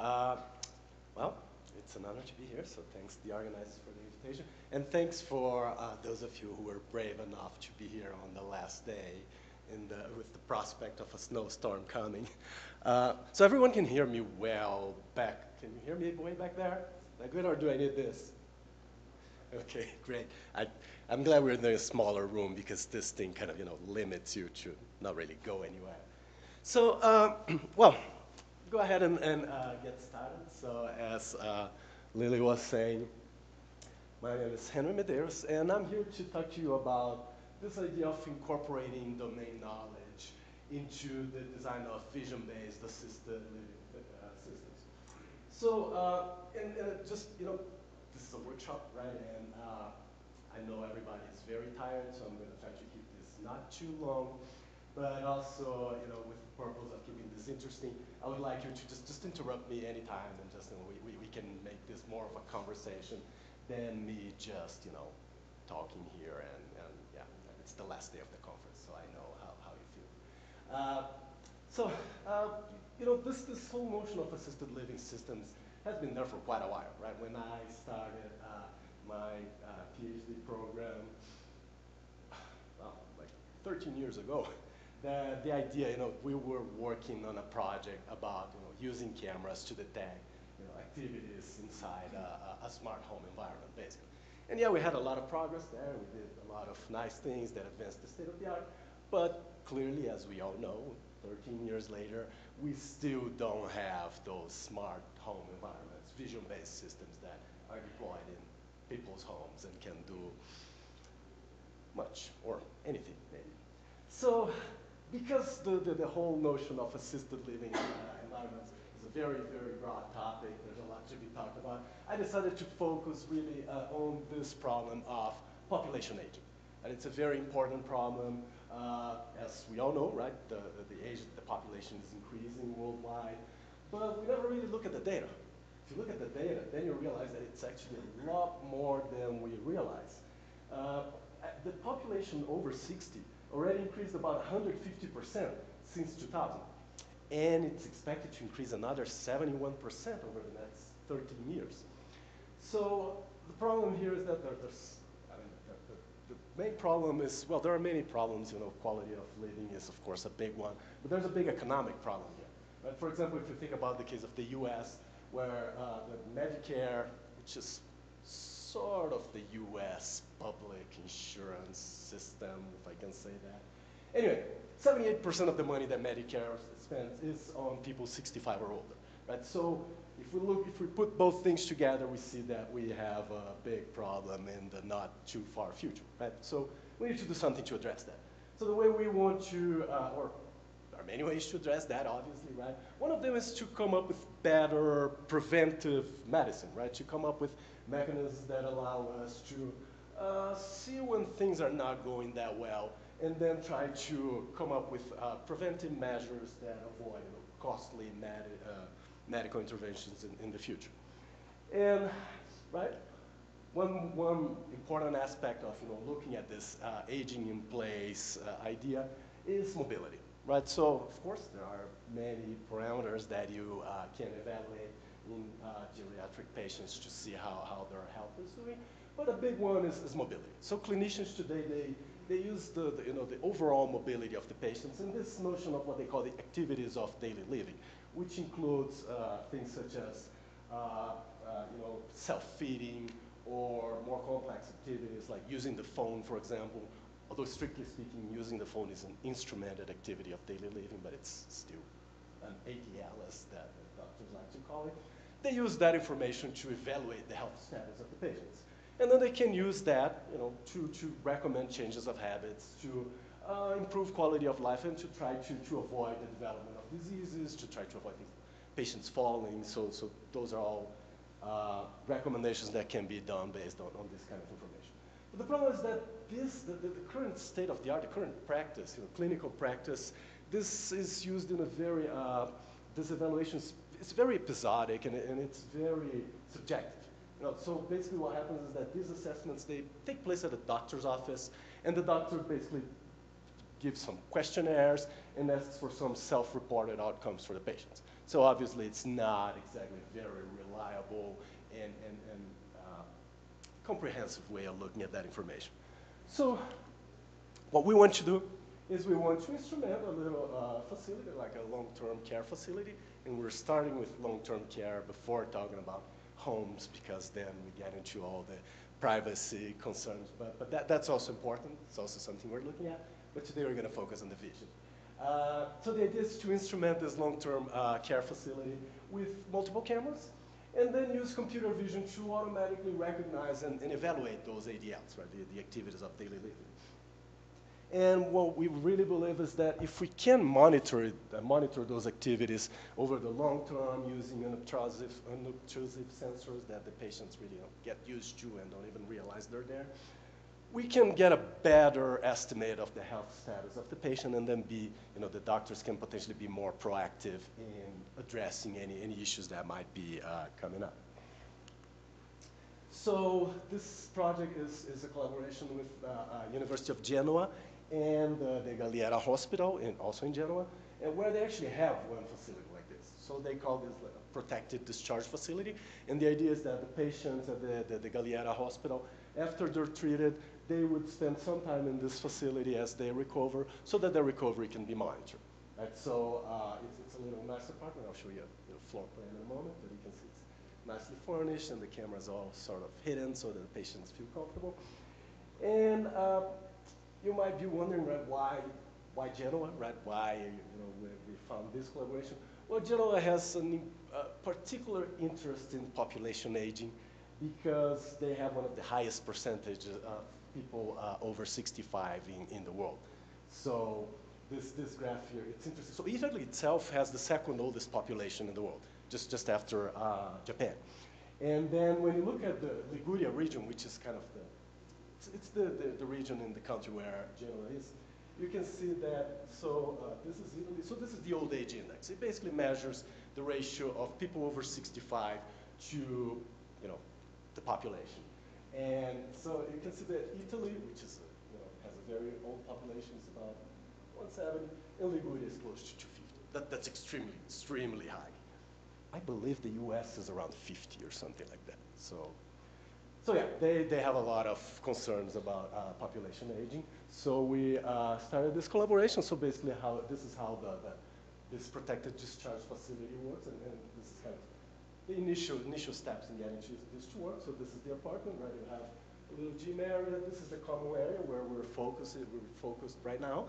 Uh, well, it's an honor to be here, so thanks to the organizers for the invitation. And thanks for those of you who were brave enough to be here on the last day with the prospect of a snowstorm coming. So everyone can hear me well back. Can you hear me way back there? Is that good, or do I need this? Okay, great. I'm glad we're in a smaller room because this thing kind of, limits you to not really go anywhere. So, well, go ahead and get started. So as Lily was saying, my name is Henry Medeiros, and I'm here to talk to you about this idea of incorporating domain knowledge into the design of vision-based assisted living systems. So, and just, this is a workshop, right? And I know everybody is very tired, so I'm going to try to keep this not too long. But also, with the purpose of keeping this interesting, I would like you to just interrupt me anytime, and just we can make this more of a conversation than me just talking here. And yeah, it's the last day of the conference, so I know how you feel. This whole notion of assisted living systems has been there for quite a while, right? When I started my PhD program, well, like 13 years ago, the idea, we were working on a project about using cameras to detect activities inside a smart home environment, basically. And yeah, we had a lot of progress there. We did a lot of nice things that advanced the state of the art. But clearly, as we all know, 13 years later, we still don't have those smart home environments, vision-based systems that are deployed in people's homes and can do much or anything, maybe. So, because the whole notion of assisted living environments is a very, very broad topic, there's a lot to be talked about, I decided to focus really on this problem of population aging. And it's a very important problem. As we all know, right, the age of the population is increasing worldwide, but we never really look at the data. If you look at the data, then you realize that it's actually a lot more than we realize. The population over 60 already increased about 150% since 2000. And it's expected to increase another 71% over the next 13 years. So the problem here is that the main problem is, well, there are many problems, quality of living is of course a big one, but there's a big economic problem here. Right? For example, if you think about the case of the US, where the Medicare, which is sort of the US public insurance system, if I can say that. Anyway, 78% of the money that Medicare spends is on people 65 or older, right? So if we put both things together, we see that we have a big problem in the not too far future, right? So we need to do something to address that. So the way we want to, or there are many ways to address that, obviously, right? One of them is to come up with better preventive medicine, right? To come up with mechanisms that allow us to see when things are not going that well, and then try to come up with preventive measures that avoid costly medical interventions in the future. And, right, one important aspect of looking at this aging in place idea is mobility, right? So, of course, there are many parameters that you can evaluate in geriatric patients to see how their health is doing, but a big one is mobility. So clinicians today, they use the overall mobility of the patients and this notion of what they call the activities of daily living, which includes things such as self-feeding or more complex activities like using the phone, for example. Although strictly speaking, using the phone is an instrumented activity of daily living, but it's still an ADL, as that doctors like to call it. They use that information to evaluate the health status of the patients. And then they can use that to recommend changes of habits, to improve quality of life, and to try to avoid the development of diseases, to try to avoid patients falling. So those are all recommendations that can be done based on this kind of information. But the problem is that the current state of the art, the current practice, clinical practice, this is used in a very, this evaluation, it's very episodic and it's very subjective. So basically what happens is that these assessments, they take place at a doctor's office, and the doctor basically gives some questionnaires and asks for some self-reported outcomes for the patients. So obviously it's not exactly very reliable and comprehensive way of looking at that information. So what we want to do is we want to instrument a little facility, like a long-term care facility, and we're starting with long-term care before talking about homes, because then we get into all the privacy concerns, but that's also important. It's also something we're looking at, but today we're going to focus on the vision. So the idea is to instrument this long-term care facility with multiple cameras, and then use computer vision to automatically recognize and evaluate those ADLs, right, the activities of daily living. And what we really believe is that if we can monitor those activities over the long term using unobtrusive sensors that the patients really get used to and don't even realize they're there, we can get a better estimate of the health status of the patient, and then the doctors can potentially be more proactive in addressing any issues that might be coming up. So this project is a collaboration with University of Genoa and the Galliera Hospital, also in Genoa, and where they actually have one facility like this. So they call this like a protected discharge facility, and the idea is that the patients at the Galliera Hospital, after they're treated, they would spend some time in this facility as they recover, so that their recovery can be monitored. Right? So it's a little nice apartment. I'll show you a floor plan in a moment, but you can see it's nicely furnished, and the cameras are all sort of hidden so that the patients feel comfortable. And you might be wondering, right, why Genoa, right? Why we found this collaboration? Well, Genoa has a particular interest in population aging because they have one of the highest percentages of people over 65 in the world. So this graph here, it's interesting. So Italy itself has the second oldest population in the world, just after Japan. And then when you look at the Liguria region, which is kind of it's the region in the country where Genoa is, you can see that, so this is Italy, so this is the old age index. It basically measures the ratio of people over 65 to, the population. And so you can see that Italy, which is, has a very old population, is about 170, and Liguria is close to 250. That's extremely high. I believe the US is around 50 or something like that. So yeah, they have a lot of concerns about population aging. So we started this collaboration. So basically, this is how this protected discharge facility works, and this is kind of the initial steps in getting this to work. So this is the apartment, right? You have a little gym area. This is the common area where we're focused right now,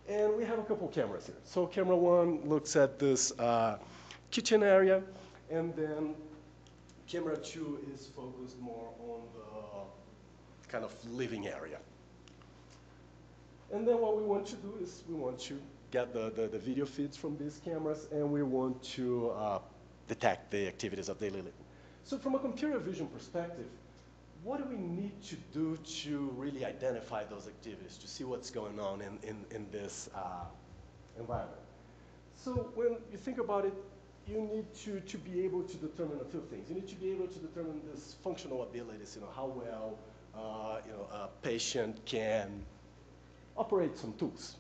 and we have a couple cameras here. So camera one looks at this kitchen area, and then camera 2 is focused more on the kind of living area. And then what we want to do is we want to get the video feeds from these cameras, and we want to detect the activities of daily living. So from a computer vision perspective, what do we need to do to really identify those activities, to see what's going on in this environment? So when you think about it, you need to be able to determine a few things. You need to be able to determine this functional abilities, how well a patient can operate some tools,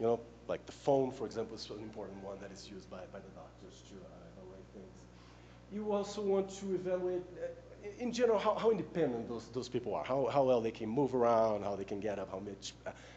like the phone, for example, is an important one that is used by the doctors to evaluate things. You also want to evaluate, in general, how independent those people are, how well they can move around, how they can get up, how much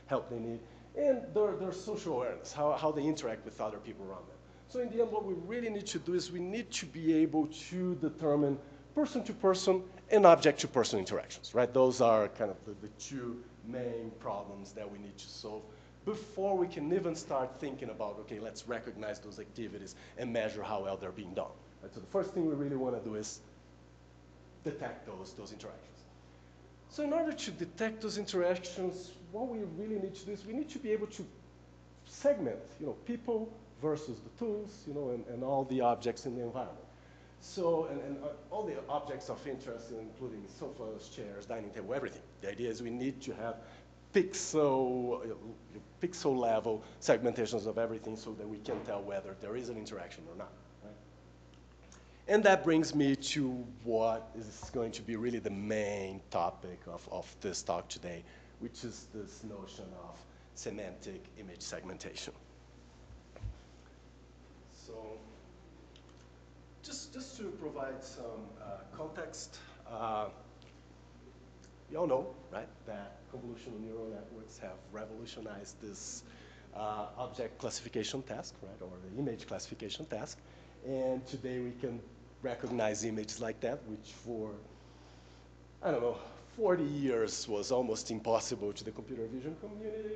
help they need, and their social awareness, how they interact with other people around them. So in the end, what we really need to do is we need to be able to determine person-to-person and object-to-person interactions, right? Those are kind of the two main problems that we need to solve before we can even start thinking about, okay, let's recognize those activities and measure how well they're being done. Right? So the first thing we really want to do is detect those interactions. So in order to detect those interactions, what we really need to do is we need to be able to segment, people versus the tools, and all the objects in the environment. So, and all the objects of interest, including sofas, chairs, dining table, everything. The idea is we need to have pixel level segmentations of everything so that we can tell whether there is an interaction or not. Right? And that brings me to what is going to be really the main topic of this talk today, which is this notion of semantic image segmentation. So Just to provide some context, you all know, right, that convolutional neural networks have revolutionized this object classification task, right, or the image classification task. And today we can recognize images like that, which for, I don't know, 40 years was almost impossible to the computer vision community.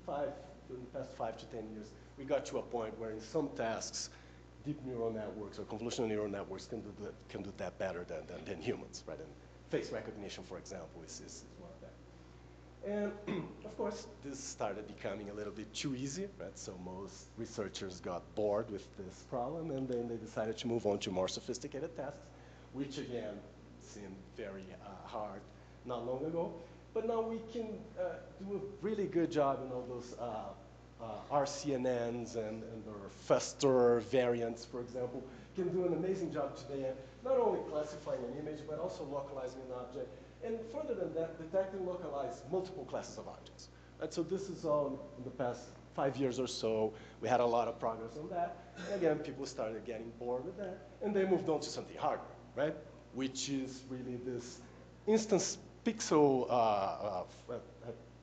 About in the past 5 to 10 years, we got to a point where in some tasks, deep neural networks or convolutional neural networks can do that better than humans, right? And face recognition, for example, is one of them. And of course, this started becoming a little bit too easy, right? So most researchers got bored with this problem, and then they decided to move on to more sophisticated tasks, which again seemed very hard not long ago. But now we can do a really good job in all those RCNNs and their faster variants, for example, can do an amazing job today at not only classifying an image, but also localizing an object. And further than that, detect and localize multiple classes of objects. And so this is all in the past 5 years or so. We had a lot of progress on that. And again, people started getting bored with that, and they moved on to something harder, right? Which is really this instance pixel,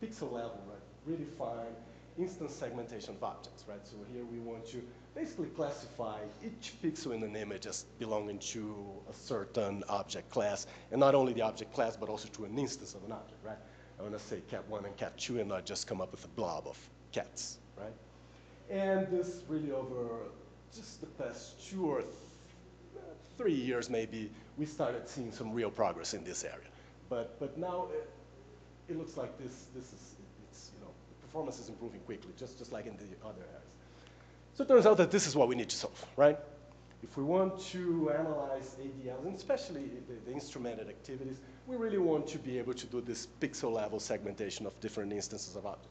pixel level, right? Really fine instance segmentation of objects, right? So here we want to basically classify each pixel in an image as belonging to a certain object class, and not only the object class, but also to an instance of an object, right? I want to say cat 1 and cat 2 and not just come up with a blob of cats, right? And this really over just the past 2 or 3 years maybe, we started seeing some real progress in this area. But now it looks like it's, you know, the performance is improving quickly, just like in the other areas. So it turns out that this is what we need to solve, right? If we want to analyze ADLs, and especially the instrumented activities, we really want to be able to do this pixel level segmentation of different instances of objects.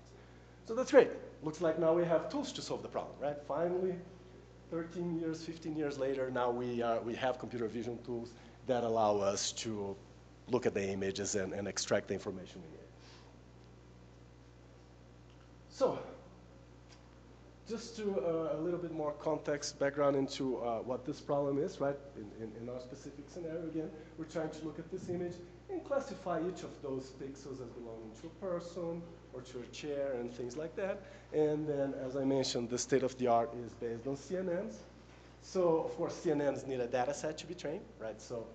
So that's great. Looks like now we have tools to solve the problem, right? Finally, 13 years, 15 years later, now we have computer vision tools that allow us to look at the images and extract the information we need. So, just to a little bit more context, background into what this problem is, right? In our specific scenario, again, we're trying to look at this image and classify each of those pixels as belonging to a person or to a chair and things like that. And then, as I mentioned, the state of the art is based on CNNs. So, of course, CNNs need a data set to be trained, right? So,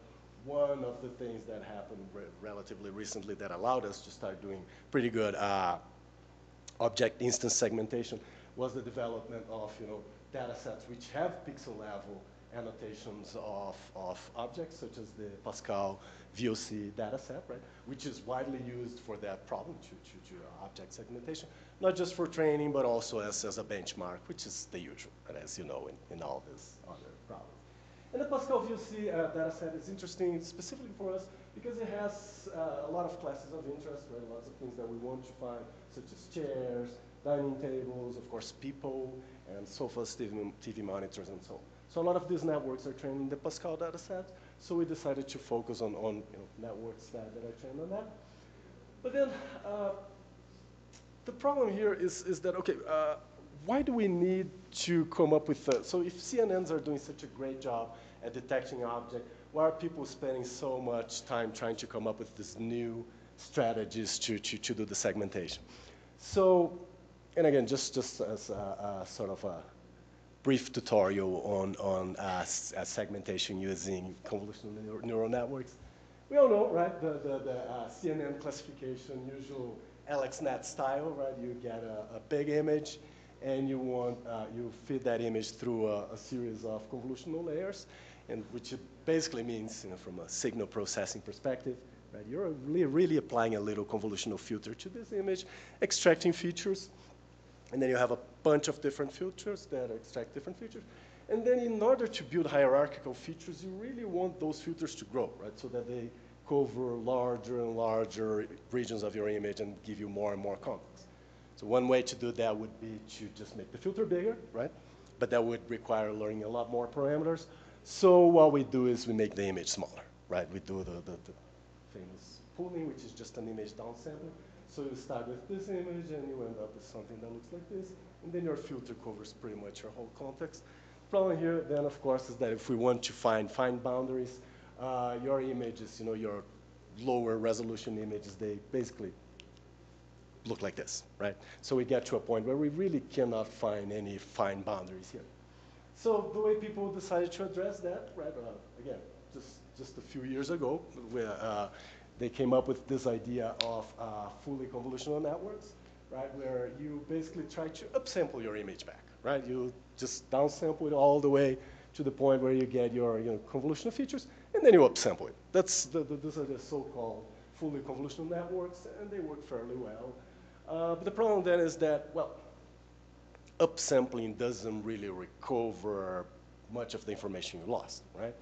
one of the things that happened relatively recently that allowed us to start doing pretty good object instance segmentation was the development of, you know, data sets which have pixel level annotations of objects, such as the Pascal VOC data set, right, which is widely used for that problem, to object segmentation, not just for training, but also as a benchmark, which is the usual, right, as you know, in all these other problems. And the Pascal VOC data set is interesting specifically for us because it has a lot of classes of interest, right, lots of things that we want to find, such as chairs, dining tables, of course, people, and sofas, TV monitors, and so on. So a lot of these networks are trained in the Pascal data set, so we decided to focus on you know, networks that are trained on that. But then the problem here is that, okay, why do we need to come up with, so if CNNs are doing such a great job at detecting an object, why are people spending so much time trying to come up with these new strategies to do the segmentation? So, and again, just as a sort of a brief tutorial on segmentation using convolutional neural networks. We all know, right, the CNN classification, usual AlexNet style, right? You get a big image, and you feed that image through a series of convolutional layers, and which basically means, you know, from a signal processing perspective, right, you're really applying a little convolutional filter to this image, extracting features, and then you have a bunch of different filters that extract different features. And then in order to build hierarchical features, you really want those filters to grow, right? So that they cover larger and larger regions of your image and give you more and more context. So one way to do that would be to just make the filter bigger, right? But that would require learning a lot more parameters. So what we do is we make the image smaller, right? We do the famous pooling, which is just an image downsampling. So you start with this image, and you end up with something that looks like this, and then your filter covers pretty much your whole context. Problem here then, of course, is that if we want to find boundaries, your images, your lower resolution images, they basically look like this, right? So we get to a point where we really cannot find any fine boundaries here. So the way people decided to address that, right, again, just a few years ago, they came up with this idea of fully convolutional networks, right, where you basically try to upsample your image back, right? You just downsample it all the way to the point where you get your convolutional features, and then you upsample it. These are the so-called fully convolutional networks, and they work fairly well. But the problem then is that, well, upsampling doesn't really recover much of the information you lost, right?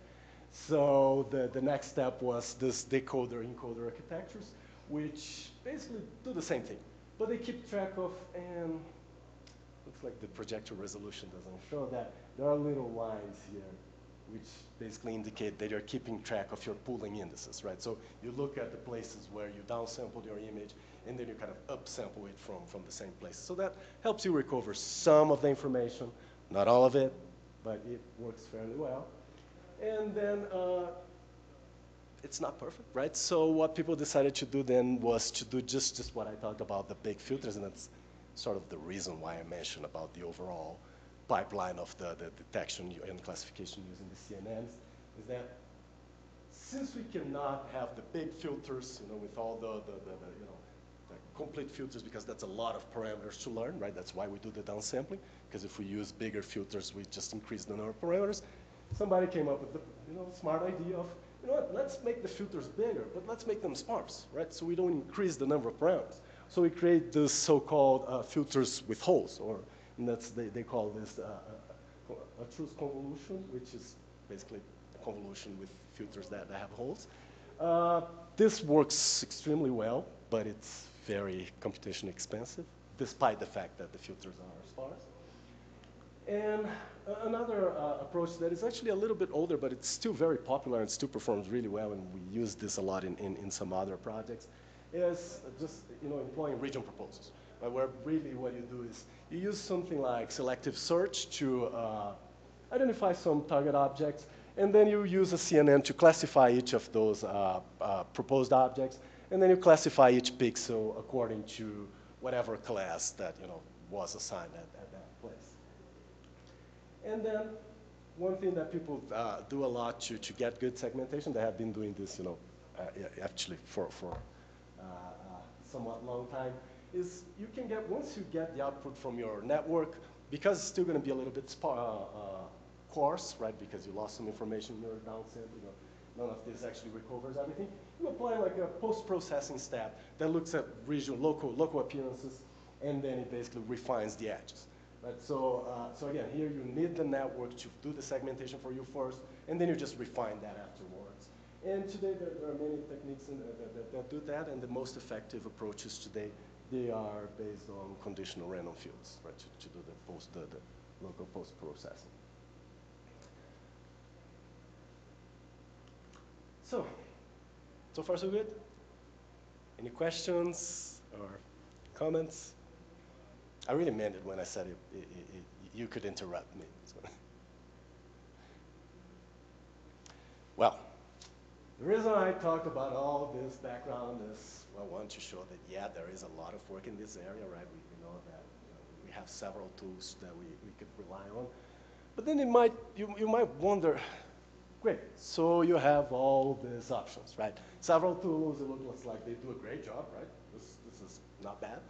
So the next step was this decoder-encoder architectures, which basically do the same thing, but they keep track of, and looks like the projector resolution doesn't show that. There are little lines here which basically indicate that you're keeping track of your pooling indices, right? So you look at the places where you downsampled your image, and then you kind of upsample it from the same place. So that helps you recover some of the information, not all of it, but it works fairly well. And then it's not perfect, right? So what people decided to do then was to do just what I talked about, the big filters, and that's sort of the reason why I mentioned about the overall pipeline of the detection and classification using the CNNs, is that since we cannot have the big filters, with all the complete filters, because that's a lot of parameters to learn, right? That's why we do the downsampling, because if we use bigger filters, we just increase the number of parameters. Somebody came up with the smart idea of, let's make the filters bigger, but let's make them sparse, right? So we don't increase the number of parameters. So we create this so-called filters with holes, and they call this a truth convolution, which is basically a convolution with filters that have holes. This works extremely well, but it's very computationally expensive, despite the fact that the filters are sparse. And another approach that is actually a little bit older, but it's still very popular and still performs really well, and we use this a lot in some other projects, is just employing region proposals, right? Where really what you do is you use something like selective search to identify some target objects, and then you use a CNN to classify each of those proposed objects, and then you classify each pixel according to whatever class that was assigned at that place. And then one thing that people do a lot to get good segmentation, they have been doing this actually for somewhat long time, is you can get, once you get the output from your network, because it's still going to be a little bit coarse, right, because you lost some information in your downsample, none of this actually recovers everything, you apply like a post-processing step that looks at regional, local appearances, and then it basically refines the edges. Right? So again, here you need the network to do the segmentation for you first, and then you just refine that afterwards. And today there are many techniques that do that, and the most effective approaches today, they are based on conditional random fields, right, to do the local post-processing. So far so good? Any questions or comments? I really meant it when I said you could interrupt me. So. Well, the reason I talked about all this background is, well, one, to show that, yeah, there is a lot of work in this area, right? We know that we have several tools that we could rely on. But then you might wonder, great, so you have all these options, right? Several tools, it looks like they do a great job, right? This is not bad.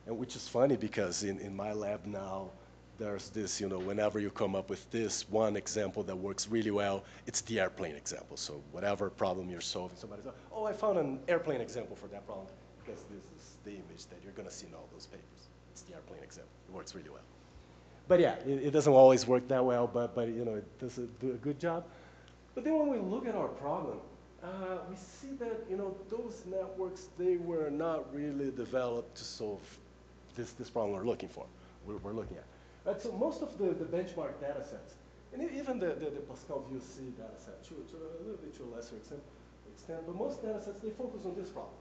And which is funny because in my lab now, there's this, whenever you come up with this one example that works really well, it's the airplane example. So whatever problem you're solving, somebody says, oh, I found an airplane example for that problem, because this is the image that you're going to see in all those papers. It's the airplane example. It works really well. But yeah, it doesn't always work that well, but it does do a good job. But then when we look at our problem, we see that those networks, they were not really developed to solve this problem we're looking for. We're looking at. Right, so most of the benchmark data sets, and even the Pascal VOC data set, to a little bit to a lesser extent, but most data sets, they focus on this problem.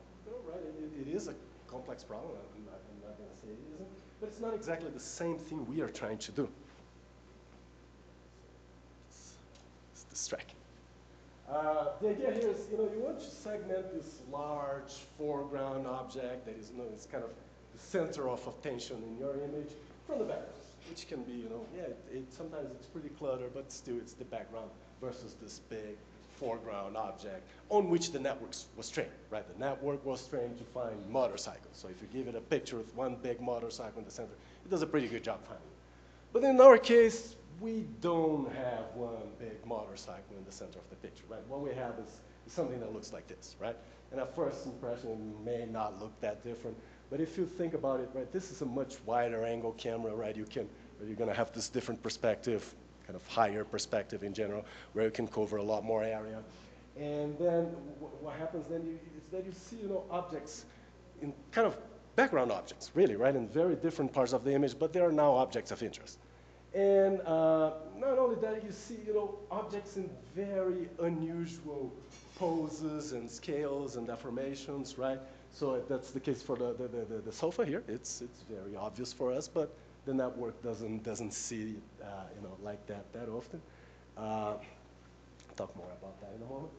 Right? It is a complex problem. I'm not going to say it isn't, but it's not exactly the same thing we are trying to do. this tracking. The idea here is, you want to segment this large foreground object that is, it's kind of the center of attention in your image from the background, which can be, sometimes it's pretty cluttered, but still it's the background versus this big foreground object on which the network was trained, right? The network was trained to find motorcycles. So if you give it a picture with one big motorcycle in the center, it does a pretty good job finding it. But in our case, we don't have one big motorcycle in the center of the picture, right? What we have is something that looks like this, right? And at first impression, it may not look that different. But if you think about it, right, this is a much wider angle camera, right? You're going to have this different perspective, kind of higher perspective in general, where you can cover a lot more area. And then what happens then is that you see, objects in kind of background objects, really, right, in very different parts of the image, but they are now objects of interest. And not only that, you see, objects in very unusual poses and scales and deformations, right? So that's the case for the sofa here. It's very obvious for us, but the network doesn't see it, like that often. I'll talk more about that in a moment.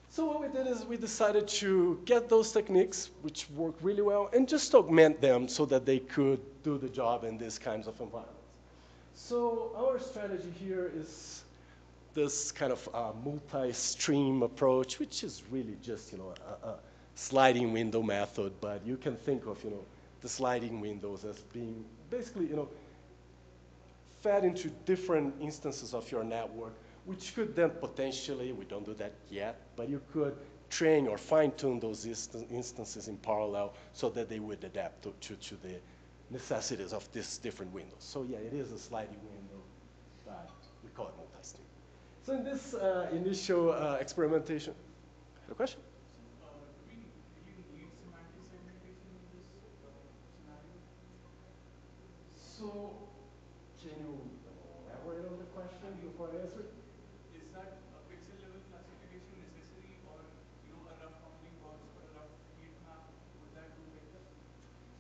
So what we did is we decided to get those techniques, which work really well, and just augment them so that they could do the job in these kinds of environments. So our strategy here is this kind of multi-stream approach, which is really just, a sliding window method, but you can think of, the sliding windows as being basically, fed into different instances of your network, which could then potentially, we don't do that yet, but you could train or fine-tune those instances in parallel so that they would adapt to the necessities of these different windows. So yeah, it is a sliding window, but we call it multi-stream. So in this initial experimentation, a question? Do you need semantic segmentation in this scenario? So can you elaborate on the question before I answer it? Is that a pixel level classification necessary, or a rough bounding box or a rough heat map, would that do better?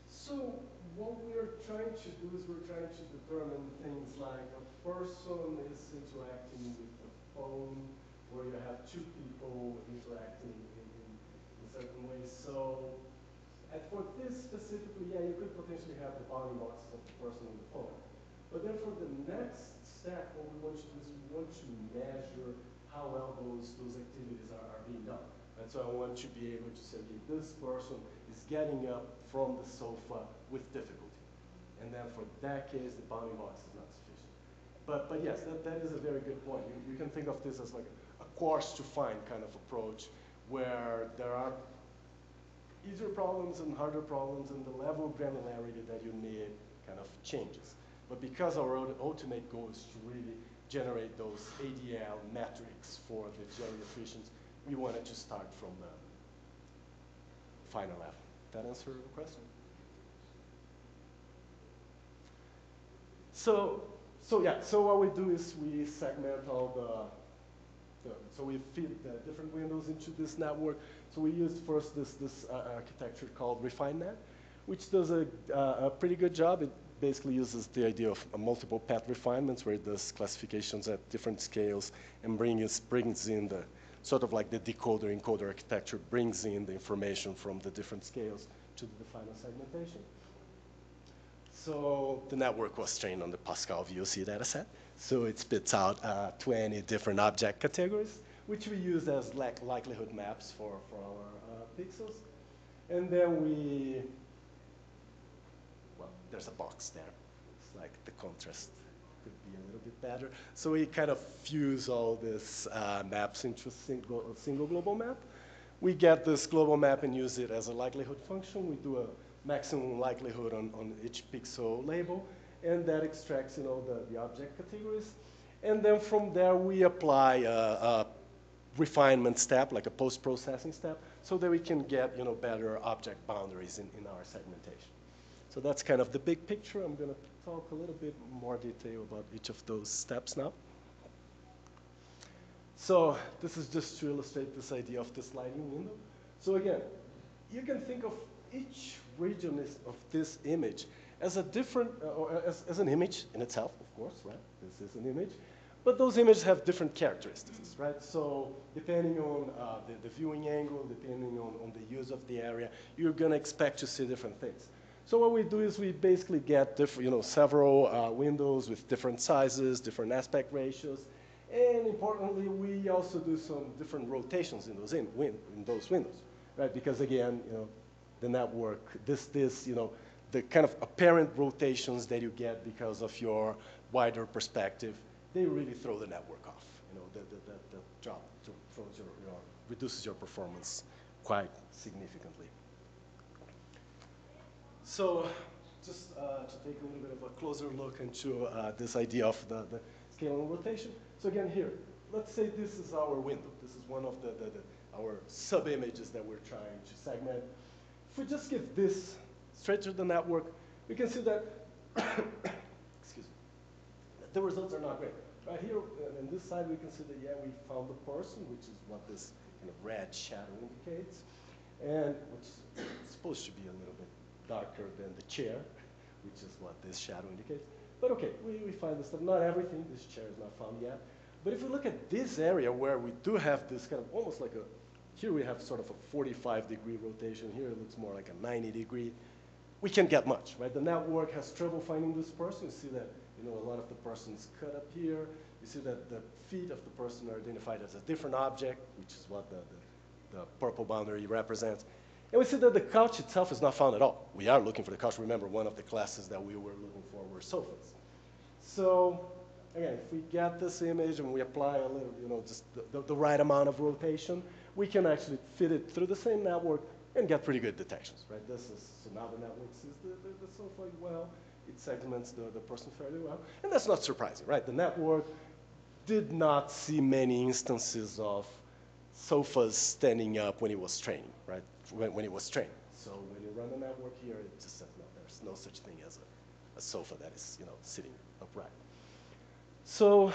So what we're trying to do is we're trying to determine things like a person is interacting with a phone, where you have two people interacting in certain ways. So for this specifically, yeah, you could potentially have the bounding boxes of the person on the phone. But then for the next step, what we want to do is we want to measure how well those activities are being done. And so I want to be able to say, okay, this person is getting up from the sofa with difficulty. And then for that case, the bounding box is not sufficient. But yes, that is a very good point. You can think of this as like a coarse to fine kind of approach, where there are easier problems and harder problems, and the level of granularity that you need kind of changes. But because our ultimate goal is to really generate those ADL metrics for the geo-efficiency, we wanted to start from the final level. That answer the question? So what we do is we segment all so we feed the different windows into this network. So we use first this architecture called RefineNet, which does a pretty good job. It basically uses the idea of multiple path refinements, where it does classifications at different scales and brings in the sort of like the decoder-encoder architecture, brings in the information from the different scales to the final segmentation. So the network was trained on the Pascal VOC dataset. So it spits out 20 different object categories, which we use as likelihood maps for our pixels. And then well, there's a box there. It's like the contrast could be a little bit better. So we kind of fuse all these maps into a single global map. We get this global map and use it as a likelihood function. We do a maximum likelihood on each pixel label, and that extracts, the object categories. And then from there, we apply a refinement step, like a post-processing step, so that we can get, better object boundaries in our segmentation. So that's kind of the big picture. I'm going to talk a little bit more detail about each of those steps now. So this is just to illustrate this idea of the sliding window. So again, you can think of each region of this image as a different, or as an image in itself, of course, right? This is an image. But those images have different characteristics, right? So depending on the viewing angle, depending on the use of the area, you're going to expect to see different things. So what we do is we basically get different, several windows with different sizes, different aspect ratios, and importantly, we also do some different rotations in those windows, right? Because again, the network, the kind of apparent rotations that you get because of your wider perspective, they really throw the network off. The job reduces your performance quite significantly. So just to take a little bit of a closer look into this idea of the scaling rotation. So again here, let's say this is our window. This is one of our sub-images that we're trying to segment. If we just give this straight to the network, we can see that, excuse me, the results are not great. Right here, on this side, we can see that, yeah, we found the person, which is what this kind of red shadow indicates, and which is supposed to be a little bit darker than the chair, which is what this shadow indicates. But okay, we find this stuff. Not everything, this chair is not found yet. But if we look at this area where we do have this kind of almost like here we have sort of a 45-degree rotation. Here it looks more like a 90-degree. We can't get much, right? The network has trouble finding this person. You see that, a lot of the person's cut up here. You see that the feet of the person are identified as a different object, which is what the purple boundary represents. And we see that the couch itself is not found at all. We are looking for the couch. Remember, one of the classes that we were looking for were sofas. So again, if we get this image and we apply a little, just the right amount of rotation, we can actually fit it through the same network and get pretty good detections, right? So now the network sees the sofa well. It segments the person fairly well. And that's not surprising, right? The network did not see many instances of sofas standing up when it was training, right? When it was trained. So when you run a network here, it just says, no, there's no such thing as a sofa that is, sitting upright. So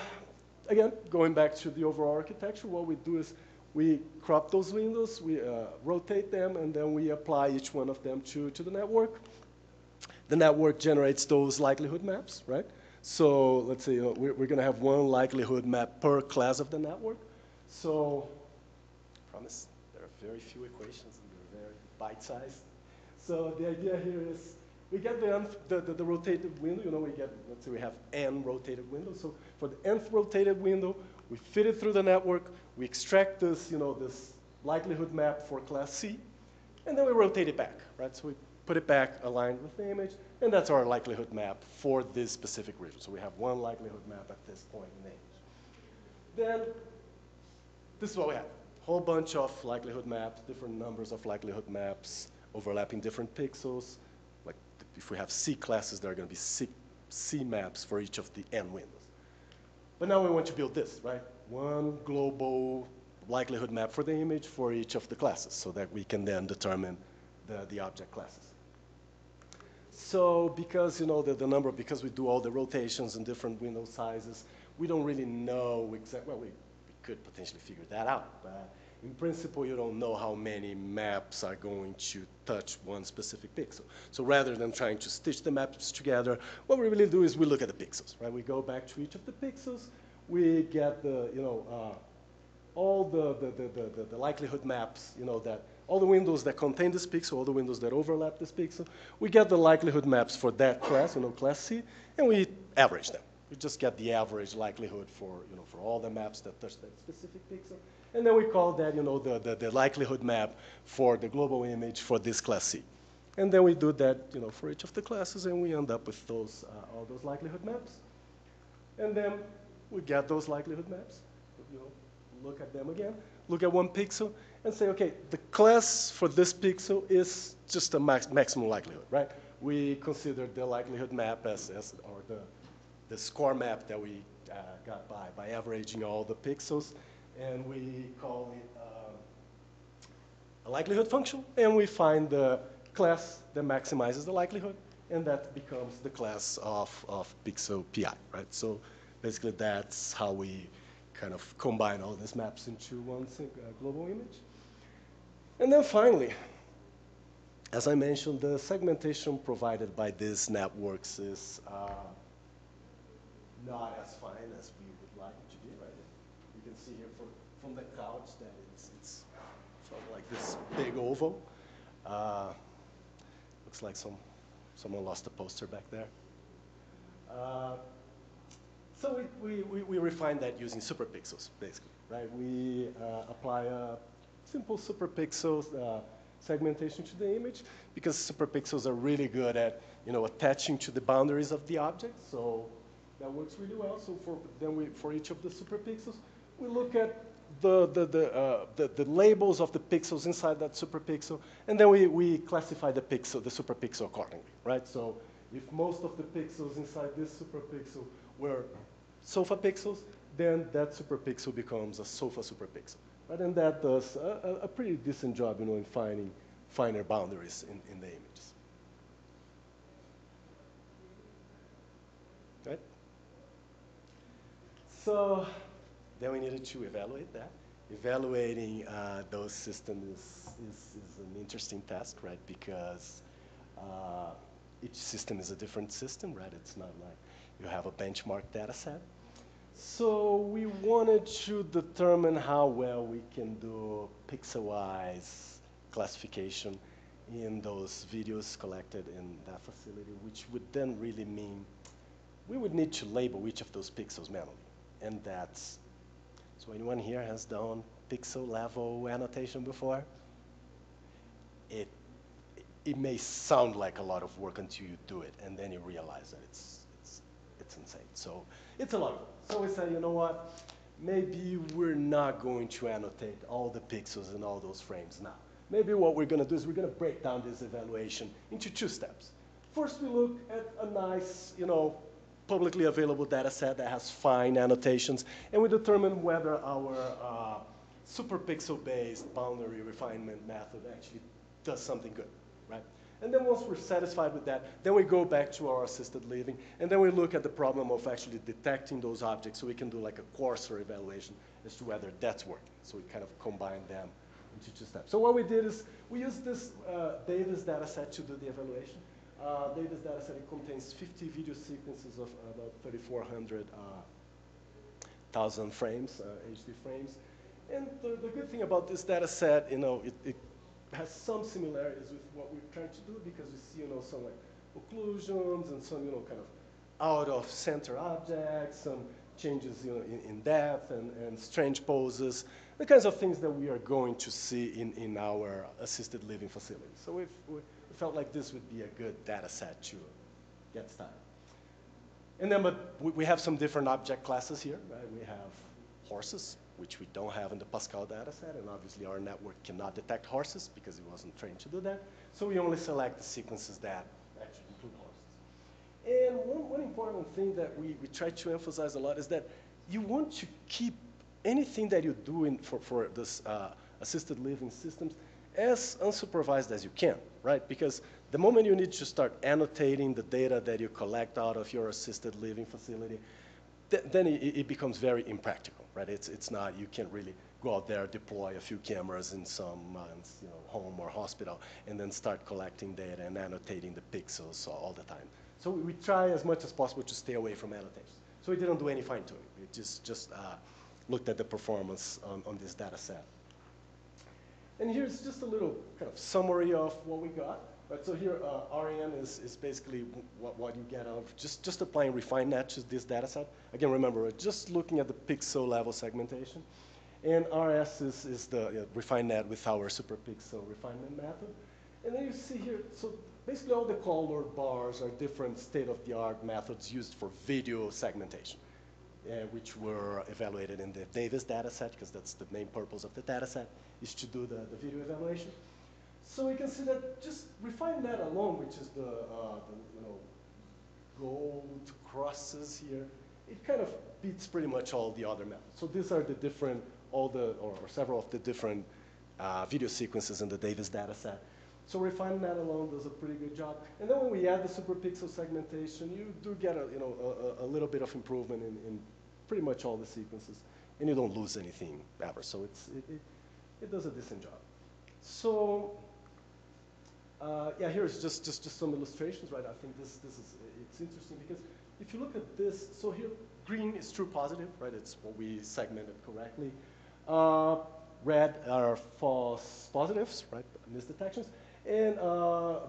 again, going back to the overall architecture, what we do is we crop those windows, we rotate them, and then we apply each one of them to the network. The network generates those likelihood maps, right? So let's say we're going to have one likelihood map per class of the network. So I promise there are very few equations and they're very bite-sized. So the idea here is we get the rotated window. We get, let's say we have n rotated windows. So for the nth rotated window, we fit it through the network. We extract this, this likelihood map for class C, and then we rotate it back, right? So we put it back aligned with the image, and that's our likelihood map for this specific region. So we have one likelihood map at this point in the image. Then this is what we have. A whole bunch of likelihood maps, different numbers of likelihood maps, overlapping different pixels. Like if we have C classes, there are going to be C maps for each of the n windows. But now we want to build this, right? One global likelihood map for the image for each of the classes so that we can then determine the object classes. So because, because we do all the rotations and different window sizes, we don't really know exactly, well, we could potentially figure that out, but in principle, you don't know how many maps are going to touch one specific pixel. So rather than trying to stitch the maps together, what we really do is we look at the pixels, right? We go back to each of the pixels, we get all the likelihood maps, that all the windows that contain this pixel, all the windows that overlap this pixel, we get the likelihood maps for that class, class C, and we average them. We just get the average likelihood for, for all the maps that touch that specific pixel. And then we call that, the likelihood map for the global image for this class C. And then we do that, for each of the classes, and we end up with those, all those likelihood maps. And then we get those likelihood maps, look at them again, look at one pixel, and say, okay, the class for this pixel is just a maximum likelihood, right? We consider the likelihood map or the score map that we got by averaging all the pixels, and we call it a likelihood function, and we find the class that maximizes the likelihood, and that becomes the class of pixel PI, right? So basically that's how we kind of combine all these maps into one global image. And then finally, as I mentioned, the segmentation provided by these networks is not as fine as we would like it to be, right? You can see here from the couch that it's sort of like this big oval. Looks like someone lost a poster back there. So we refine that using superpixels, basically, right? We apply a simple superpixel segmentation to the image because superpixels are really good at, attaching to the boundaries of the object. So that works really well. So for each of the superpixels, we look at the labels of the pixels inside that superpixel, and then we classify the superpixel accordingly, right? So if most of the pixels inside this superpixel were sofa pixels, then that superpixel becomes a sofa superpixel, right? And that does a pretty decent job, in finding finer boundaries in the images, right? So then we needed to evaluate that. Evaluating those systems is an interesting task, right? Because each system is a different system, right? It's not like you have a benchmark data set. So we wanted to determine how well we can do pixel-wise classification in those videos collected in that facility, which would then really mean we would need to label each of those pixels manually. And that's, so anyone here has done pixel level annotation before? It may sound like a lot of work until you do it, and then you realize that it's insane. So it's a lot of work. So we say, you know what? Maybe we're not going to annotate all the pixels in all those frames now. Maybe what we're going to do is we're going to break down this evaluation into 2 steps. First, we look at a nice, publicly available data set that has fine annotations, and we determine whether our superpixel-based boundary refinement method actually does something good, right? And then once we're satisfied with that, then we go back to our assisted living, and then we look at the problem of actually detecting those objects so we can do like a coarser evaluation as to whether that's working. So we kind of combine them into 2 steps. So what we did is we used this Davis data set to do the evaluation. Davis data set, it contains 50 video sequences of about 3,400,000 frames, HD frames. And the good thing about this data set, it has some similarities with what we're trying to do because we see, some like occlusions and some, kind of out of center objects, some changes, in depth and strange poses, the kinds of things that we are going to see in our assisted living facility. So we felt like this would be a good data set to get started. And then, but we have some different object classes here, right? We have horses, which we don't have in the Pascal data set, and obviously our network cannot detect horses because it wasn't trained to do that. So we only select the sequences that actually include horses. And one important thing that we try to emphasize a lot is that you want to keep anything that you do for this assisted living systems as unsupervised as you can, right? Because the moment you need to start annotating the data that you collect out of your assisted living facility, then it becomes very impractical, right? It's not, you can't really go out there, deploy a few cameras in some home or hospital, and then start collecting data and annotating the pixels all the time. So we try as much as possible to stay away from annotation. So we didn't do any fine tuning. We just looked at the performance on this data set. And here's just a little kind of summary of what we got. Right, so here, RN is basically what you get out of just applying RefineNet to this data set. Again, remember, we're just looking at the pixel level segmentation. And RS is the RefineNet with our superpixel refinement method. And then you see here, so basically all the colored bars are different state-of-the-art methods used for video segmentation, which were evaluated in the Davis data set, because that's the main purpose of the data set, is to do the video evaluation. So we can see that just RefineNet alone, which is the gold crosses here, it kind of beats pretty much all the other methods. So these are the different, or several of the different video sequences in the Davis data set. So RefineNet alone does a pretty good job. And then when we add the superpixel segmentation, you do get a little bit of improvement in pretty much all the sequences, and you don't lose anything ever. So it does a decent job. So yeah, here's just some illustrations, right? I think it's interesting because if you look at this, so here, green is true positive, right? It's what we segmented correctly. Red are false positives, right? Misdetections. And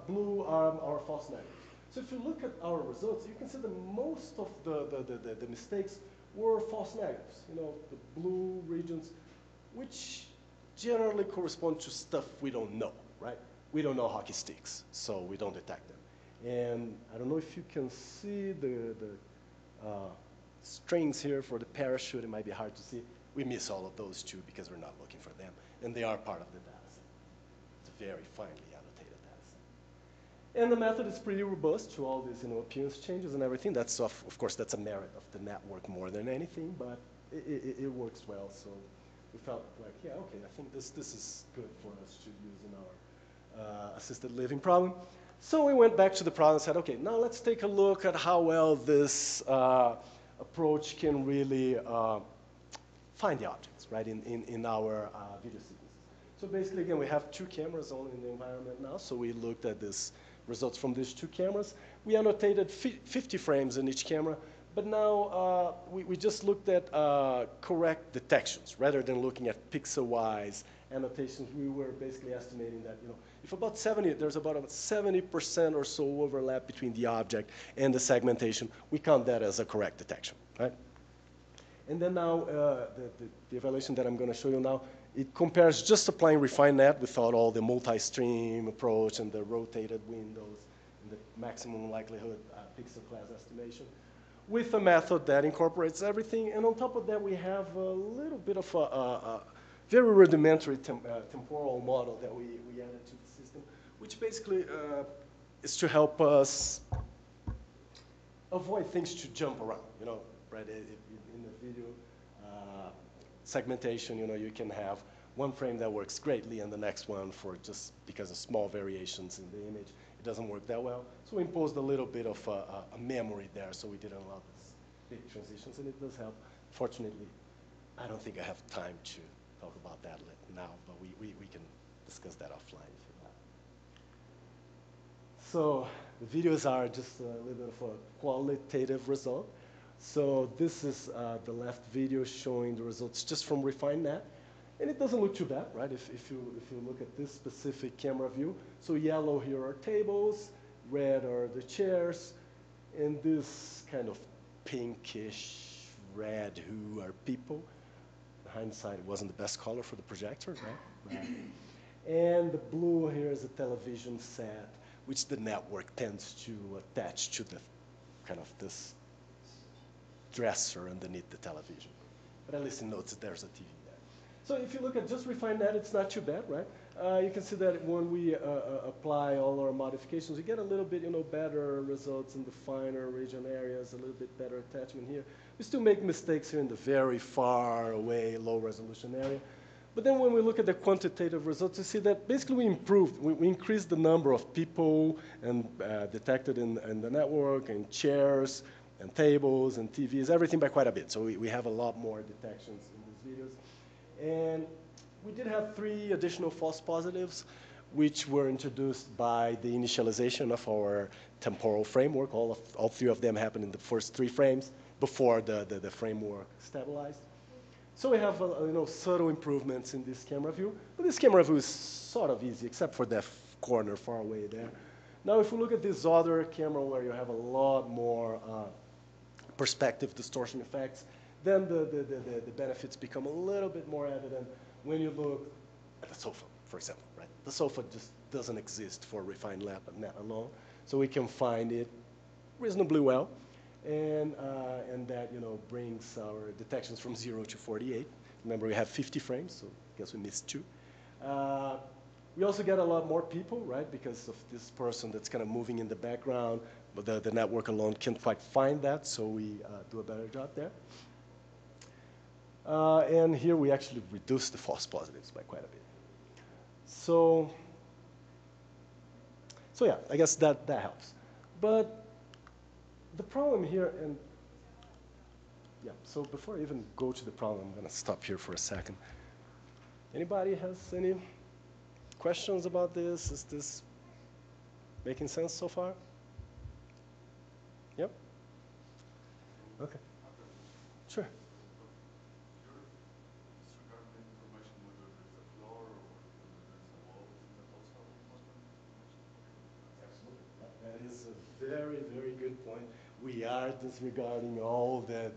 blue are our false negatives. So if you look at our results, you can see that most of the mistakes were false negatives. You know, the blue regions, which generally correspond to stuff we don't know, right? We don't know hockey sticks, so we don't detect them. And I don't know if you can see the strings here for the parachute. It might be hard to see. We miss all of those too because we're not looking for them, and they are part of the data set. It's a very finely annotated data set. And the method is pretty robust to all these, appearance changes and everything. That's of course that's a merit of the network more than anything, but it works well. So we felt like, yeah, okay, I think this is good for us to use in our assisted living problem. So we went back to the problem and said, okay, now let's take a look at how well this approach can really find the objects, right, in our video sequences. So basically, again, we have 2 cameras only in the environment now, so we looked at these results from these 2 cameras. We annotated 50 frames in each camera, but now we just looked at correct detections rather than looking at pixel-wise annotations. We were basically estimating that, if there's about a 70% or so overlap between the object and the segmentation, we count that as a correct detection, right? And then now, the evaluation that I'm going to show you now, it compares just applying refined net without all the multi-stream approach and the rotated windows and the maximum likelihood pixel class estimation with a method that incorporates everything. And on top of that, we have a little bit of a very rudimentary temporal model that we added to the system, which basically is to help us avoid things to jump around, right? In the video segmentation, you can have one frame that works greatly and the next one for just because of small variations in the image, it doesn't work that well. So we imposed a little bit of a memory there, so we didn't allow these big transitions, and it does help. Fortunately, I don't think I have time to talk about that now, but we can discuss that offline if you like. So the videos are just a little bit of a qualitative result. So this is the left video showing the results just from refined net. And it doesn't look too bad, right? If you look at this specific camera view. So yellow here are tables, red are the chairs, and this kind of pinkish red who are people. In hindsight, it wasn't the best color for the projector, right? And the blue here is a television set, which the network tends to attach to the kind of this dresser underneath the television. But at least it notes that there's a TV there. So if you look at just refined net, it's not too bad, right? You can see that when we apply all our modifications, we get a little bit, better results in the finer region areas, a little bit better attachment here. We still make mistakes here in the very far away, low resolution area. But then when we look at the quantitative results, you see that basically we improved. We increased the number of people and detected in the network, and chairs, and tables, and TVs, everything by quite a bit. So we have a lot more detections in these videos. And we did have 3 additional false positives, which were introduced by the initialization of our temporal framework. All 3 of them happened in the first 3 frames before the framework stabilized. So we have subtle improvements in this camera view. But this camera view is sort of easy, except for that corner far away there. Now, if we look at this other camera where you have a lot more perspective distortion effects, then the benefits become a little bit more evident when you look at the sofa, for example, right? The sofa just doesn't exist for refined net alone, so we can find it reasonably well, and that brings our detections from 0 to 48. Remember, we have 50 frames, so I guess we missed 2. We also get a lot more people, right, because of this person that's kind of moving in the background, but the network alone can't quite find that, so we do a better job there. And here we actually reduce the false positives by quite a bit. So yeah, I guess that helps. But the problem here, and yeah, so before I even go to the problem, I'm going to stop here for a second. Anybody has any questions about this? Is this making sense so far? Yep? Okay. Sure. That is a very, very good point. We are disregarding all the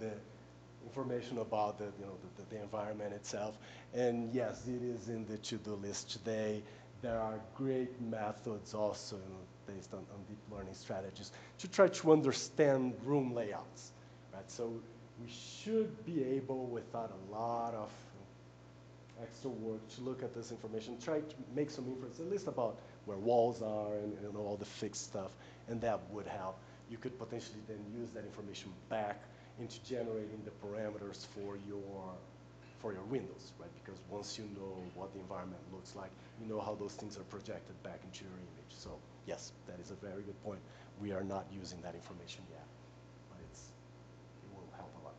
information about the environment itself. And yes, it is in the to-do list today. There are great methods also based on deep learning strategies to try to understand room layouts. Right? So we should be able, without a lot of extra work, to look at this information, try to make some inference, at least about where walls are and all the fixed stuff, and that would help. You could potentially then use that information back into generating the parameters for your windows, right? Because once you know what the environment looks like, you know how those things are projected back into your image. So yes, that is a very good point. We are not using that information yet, but it will help a lot.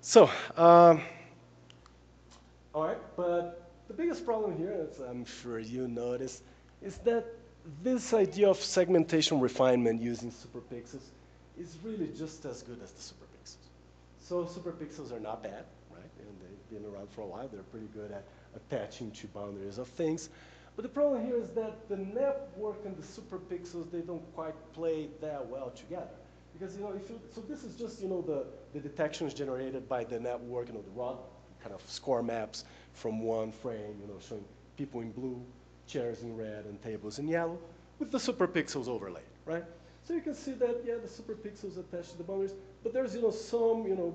So, all right, but the biggest problem here, as I'm sure you noticed, is that this idea of segmentation refinement using superpixels is really just as good as the superpixels. So superpixels are not bad, right? And they've been around for a while. They're pretty good at attaching to boundaries of things. But the problem here is that the network and the superpixels, they don't quite play that well together. Because, so this is just, the detections generated by the network, the raw kind of score maps from one frame, showing people in blue, chairs in red, and tables in yellow, with the superpixels overlaid, right? So you can see that, yeah, the superpixels attached to the boundaries, but there's, some,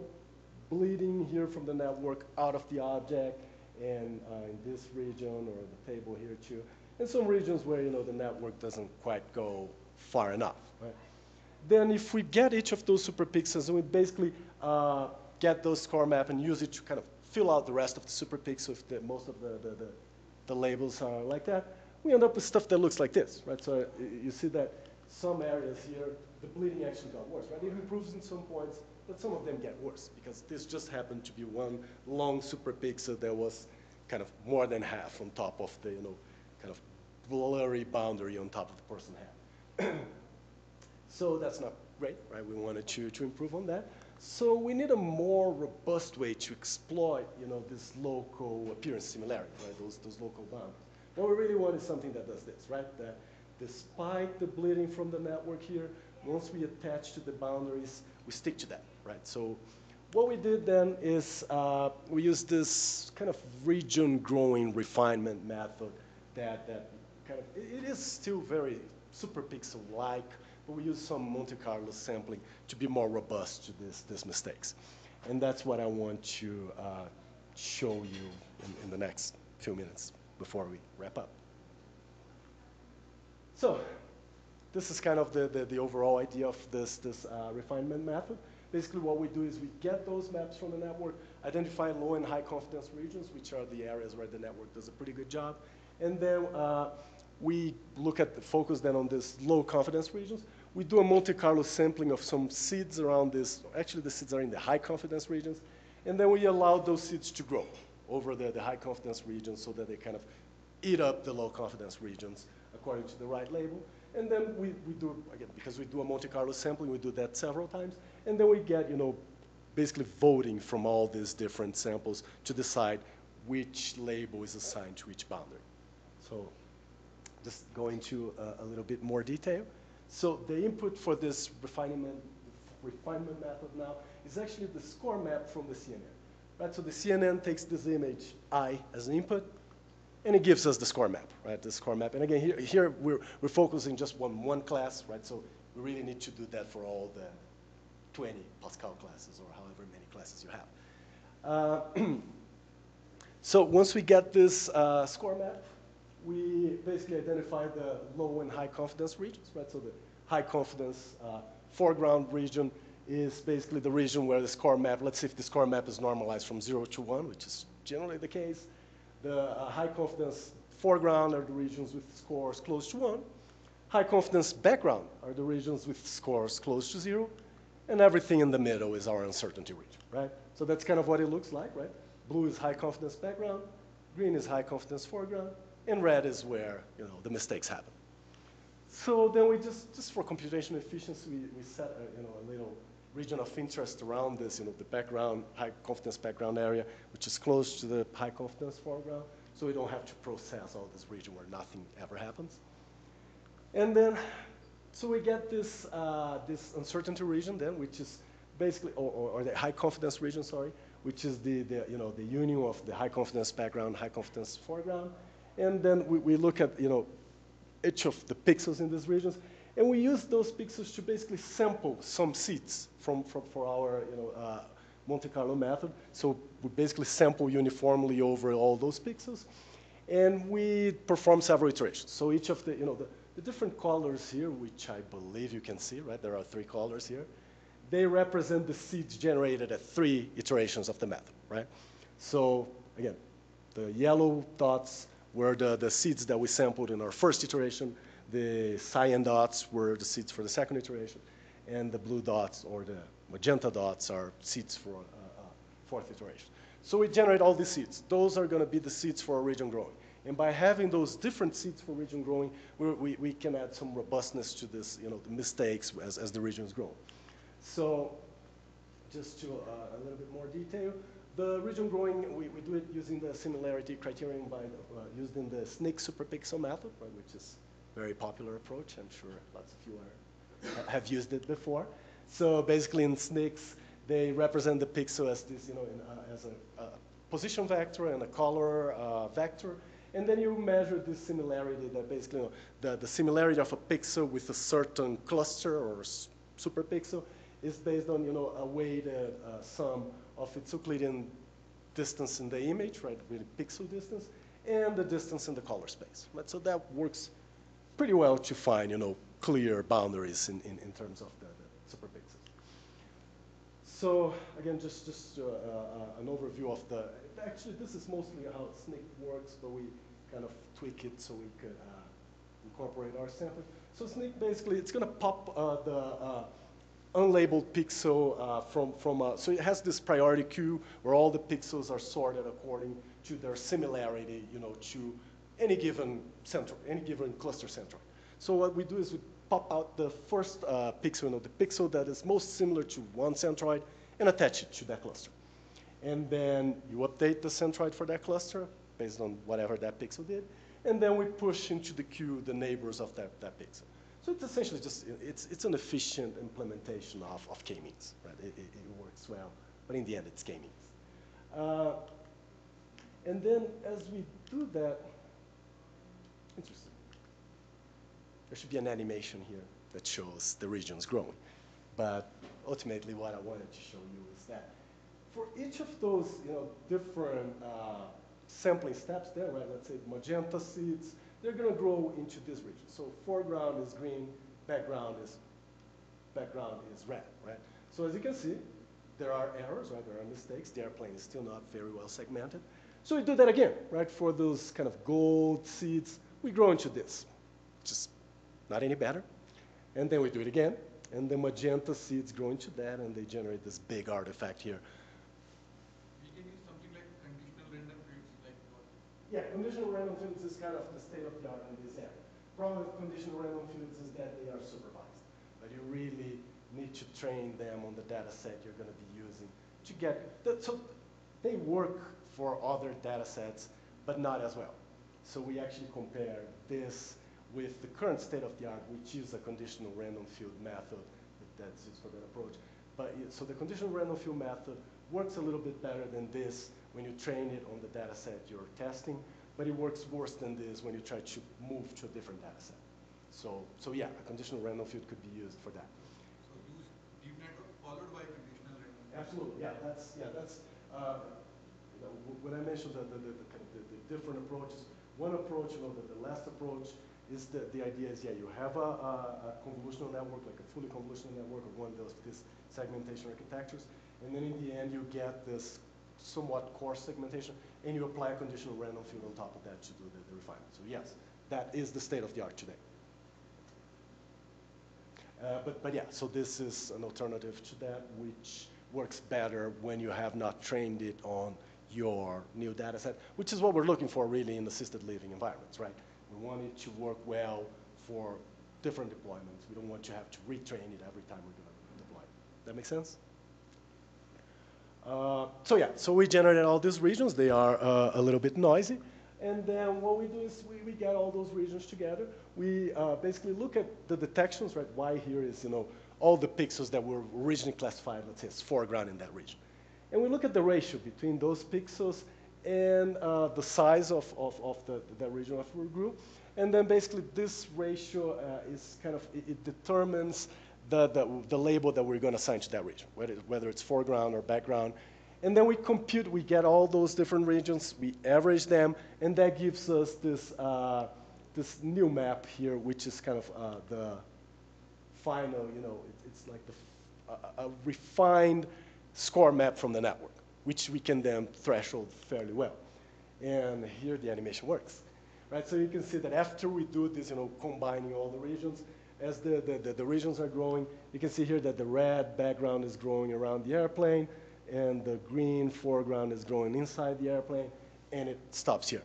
bleeding here from the network out of the object, and in this region, or the table here too, and some regions where, the network doesn't quite go far enough, right? Then if we get each of those superpixels, and we basically get those score map and use it to kind of fill out the rest of the superpixel if most of the labels are like that, we end up with stuff that looks like this, right? So you see that some areas here, the bleeding actually got worse, right? It improves in some points, but some of them get worse because this just happened to be one long superpixel that was kind of more than half on top of the, kind of blurry boundary on top of the person had. So that's not great, right? We wanted to improve on that. So we need a more robust way to exploit, this local appearance similarity, right? Those local boundaries. What we really want is something that does this, right? That despite the bleeding from the network here, once we attach to the boundaries, we stick to that, right? So what we did then is we used this kind of region growing refinement method that kind of, it is still very superpixel-like, but we use some Monte Carlo sampling to be more robust to these mistakes. And that's what I want to show you in the next few minutes before we wrap up. So this is kind of the overall idea of this refinement method. Basically what we do is we get those maps from the network, identify low and high confidence regions, which are the areas where the network does a pretty good job. And then we look at the focus then on these low confidence regions. We do a Monte Carlo sampling of some seeds around this. Actually, the seeds are in the high confidence regions. And then we allow those seeds to grow over the high confidence regions so that they kind of eat up the low confidence regions according to the right label. And then we do, again, because we do a Monte Carlo sampling, we do that several times. And then we get, basically voting from all these different samples to decide which label is assigned to each boundary. So just go into a little bit more detail. So the input for this refinement method now is actually the score map from the CNN. Right? So the CNN takes this image I as an input, and it gives us the score map, right? The score map. And again, here we're focusing just on one class, right? So we really need to do that for all the 20 Pascal classes or however many classes you have. So once we get this score map, we basically identify the low and high confidence regions, right? So the high confidence foreground region is basically the region where the score map, let's see if the score map is normalized from 0 to 1, which is generally the case. The high confidence foreground are the regions with scores close to 1. High confidence background are the regions with scores close to 0. And everything in the middle is our uncertainty region, right? So that's kind of what it looks like, right? Blue is high confidence background, green is high confidence foreground, and red is where the mistakes happen. So then we just for computational efficiency, we set a little region of interest around this, the background, high confidence background area, which is close to the high confidence foreground, so we don't have to process all this region where nothing ever happens. And then, so we get this, this uncertainty region then, which is basically, or the high confidence region, sorry, which is the union of the high confidence background, high confidence foreground. And then we look at, each of the pixels in these regions, and we use those pixels to basically sample some seeds for our Monte Carlo method. So we basically sample uniformly over all those pixels, and we perform several iterations. So each of the different colors here, which I believe you can see, right? There are 3 colors here. They represent the seeds generated at 3 iterations of the method, right? So again, the yellow dots were the seeds that we sampled in our first iteration. The cyan dots were the seeds for the second iteration. And the blue dots or the magenta dots are seeds for fourth iteration. So we generate all these seeds. Those are going to be the seeds for our region growing. And by having those different seeds for region growing, we can add some robustness to this, the mistakes as the regions grow. So just to a little bit more detail, the region growing, we do it using the similarity criterion used in the SNCC Superpixel method, right, which is a very popular approach. I'm sure lots of you have used it before. So basically in SNCCs, they represent the pixel as this, as a position vector and a color vector. And then you measure this similarity that basically, the similarity of a pixel with a certain cluster or superpixel is based on, a weighted sum of its Euclidean distance in the image, right, really pixel distance, and the distance in the color space, right? So that works pretty well to find, clear boundaries in terms of the superpixels. So again, just an overview of actually this is mostly how SNCC works, but we kind of tweak it so we could incorporate our sampling. So SNCC basically, it's going to pop the unlabeled pixel so it has this priority queue where all the pixels are sorted according to their similarity, to any given cluster centroid. So what we do is we pop out the first pixel, the pixel that is most similar to one centroid, and attach it to that cluster. And then you update the centroid for that cluster based on whatever that pixel did, and then we push into the queue the neighbors of that pixel. So it's essentially just, it's an efficient implementation of k-means, right? It works well, but in the end, it's k-means. And then as we do that, interesting. There should be an animation here that shows the regions growing. But ultimately, what I wanted to show you is that for each of those, different sampling steps there, right? Let's say magenta seeds, they're going to grow into this region. So foreground is green, background is red, right? So as you can see, there are errors, right? There are mistakes. The airplane is still not very well segmented. So we do that again, right? For those kind of gold seeds, we grow into this, just not any better. And then we do it again, and the magenta seeds grow into that, and they generate this big artifact here. We can use something like conditional random fields, like what? Yeah, conditional random fields is kind of the state of the art in this area. Problem with conditional random fields is that they are supervised, but you really need to train them on the data set you're going to be using to get, so they work for other data sets, but not as well. So we actually compare this with the current state of the art, which is a conditional random field method that's used for that approach. But so the conditional random field method works a little bit better than this when you train it on the data set you're testing, but it works worse than this when you try to move to a different data set. So yeah, a conditional random field could be used for that. So use deep network followed by conditional random field. Absolutely, yeah. That's when I mentioned the different approaches. One approach, the last approach is the idea is, yeah, you have a convolutional network, like a fully convolutional network of one of these segmentation architectures, and then in the end you get this somewhat coarse segmentation, and you apply a conditional random field on top of that to do the refinement. So yes, that is the state of the art today. But yeah, so this is an alternative to that, which works better when you have not trained it on your new data set, which is what we're looking for really in assisted living environments, right? We want it to work well for different deployments. We don't want to have to retrain it every time we're doing a deployment. That make sense? So yeah, so we generated all these regions. They are a little bit noisy. And then what we do is we get all those regions together. We basically look at the detections, right? Y here is, all the pixels that were originally classified, let's say, as foreground in that region. And we look at the ratio between those pixels and the size of the region of our group. And then basically this ratio is kind of, it determines the label that we're going to assign to that region, whether it's foreground or background. And then we compute, we get all those different regions, we average them, and that gives us this, this new map here, which is kind of the final, it's like a refined score map from the network, which we can then threshold fairly well. And here the animation works, right? So you can see that after we do this, combining all the regions, as the regions are growing, you can see here that the red background is growing around the airplane, and the green foreground is growing inside the airplane, and it stops here.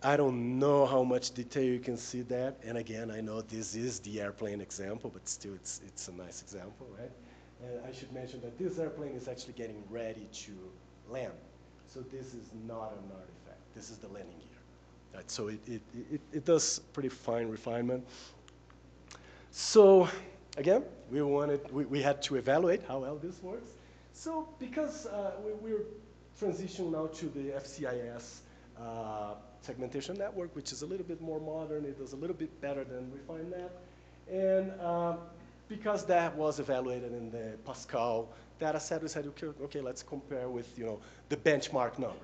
I don't know how much detail you can see that, and again, I know this is the airplane example, but still it's a nice example, right? And I should mention that this airplane is actually getting ready to land. So this is not an artifact. This is the landing gear. Right? So it does pretty fine refinement. So again, we had to evaluate how well this works. So because we're transitioning now to the FCIS segmentation network, which is a little bit more modern, it does a little bit better than RefineNet. And because that was evaluated in the Pascal data set, we said, okay, let's compare with the benchmark numbers.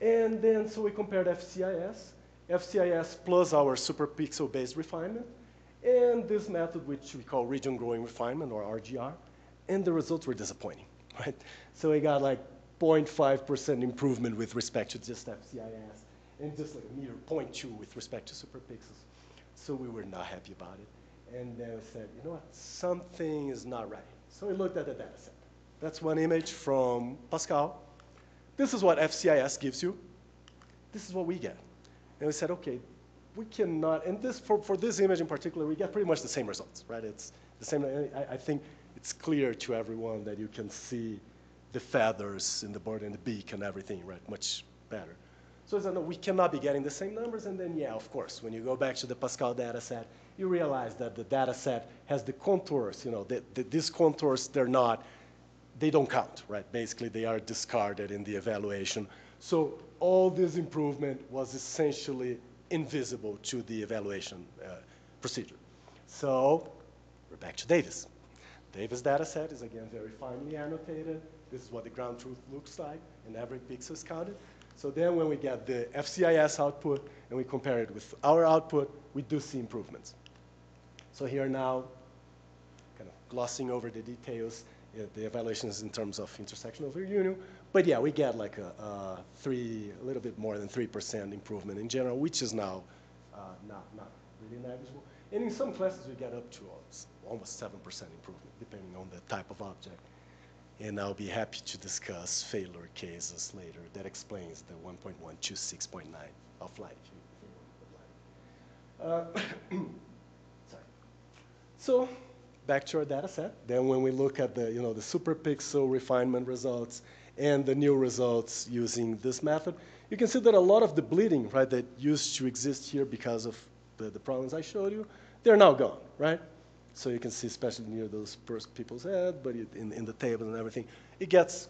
And then so we compared FCIS plus our superpixel-based refinement, and this method, which we call region growing refinement, or RGR, and the results were disappointing, right? So we got like 0.5% improvement with respect to just FCIS, and just like a mere 0.2 with respect to superpixels. So we were not happy about it. And then we said, you know what, something is not right. So we looked at the data set. That's one image from Pascal. This is what FCIS gives you. This is what we get. And we said, okay, we cannot, and this for this image in particular, we get pretty much the same results, right? It's the same, I think it's clear to everyone that you can see the feathers in the bird and the beak and everything, right, much better. So it's, no, we cannot be getting the same numbers, and then, yeah, of course, when you go back to the Pascal data set, you realize that the data set has the contours, these contours, they don't count, right? Basically, they are discarded in the evaluation. So all this improvement was essentially invisible to the evaluation procedure. So we're back to Davis. Davis data set is, again, very finely annotated. This is what the ground truth looks like, and every pixel is counted. So then when we get the FCIS output and we compare it with our output, we do see improvements. So here now, kind of glossing over the details, the evaluations in terms of intersection over union. But yeah, we get like a little bit more than 3% improvement in general, which is now not really negligible. And in some classes, we get up to almost 7% improvement, depending on the type of object. And I'll be happy to discuss failure cases later that explains the 1.1 to 6.9 offline. Sorry. So back to our data set. Then when we look at the, the superpixel refinement results and the new results using this method, you can see that a lot of the bleeding, right, that used to exist here because of the problems I showed you, they're now gone, right? So you can see, especially near those people's head, but in the table and everything, it gets